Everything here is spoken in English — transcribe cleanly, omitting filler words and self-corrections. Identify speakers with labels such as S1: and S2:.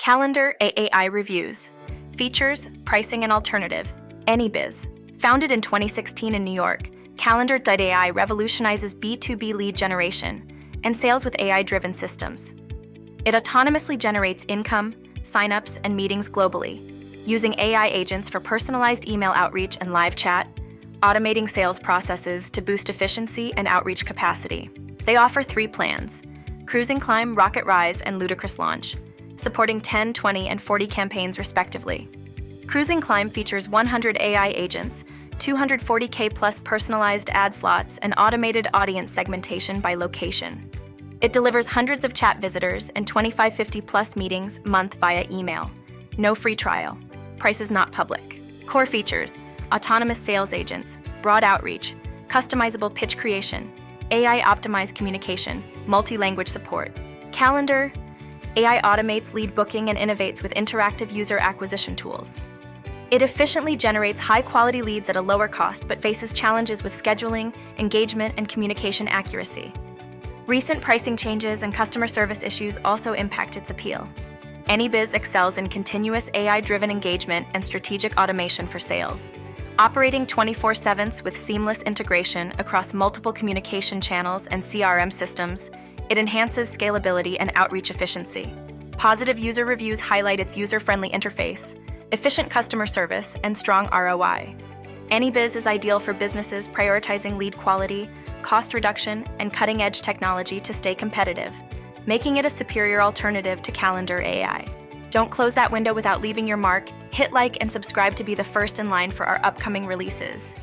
S1: Kalendar.AI reviews. Features, pricing, and alternative. AnyBiz. Founded in 2016 in New York, Kalendar.AI revolutionizes B2B lead generation and sales with AI-driven systems. It autonomously generates income, signups, and meetings globally, using AI agents for personalized email outreach and live chat, automating sales processes to boost efficiency and outreach capacity. They offer 3 plans: Cruising Climb, Rocket Rise, and Ludicrous Launch, supporting 10, 20, and 40 campaigns respectively. Cruising Climb features 100 AI agents, 240K plus personalized ad slots, and automated audience segmentation by location. It delivers hundreds of chat visitors and 2550 plus meetings a month via email. No free trial. Price is not public. Core features: autonomous sales agents, broad outreach, customizable pitch creation, AI-optimized communication, multi-language support. Kalendar.AI automates lead booking and innovates with interactive user acquisition tools. It efficiently generates high-quality leads at a lower cost but faces challenges with scheduling, engagement, and communication accuracy. Recent pricing changes and customer service issues also impact its appeal. AnyBiz excels in continuous AI-driven engagement and strategic automation for sales. Operating 24/7 with seamless integration across multiple communication channels and CRM systems, it enhances scalability and outreach efficiency. Positive user reviews highlight its user-friendly interface, efficient customer service, and strong ROI. AnyBiz is ideal for businesses prioritizing lead quality, cost reduction, and cutting-edge technology to stay competitive, making it a superior alternative to Kalendar.AI. Don't close that window without leaving your mark. Hit like and subscribe to be the first in line for our upcoming releases.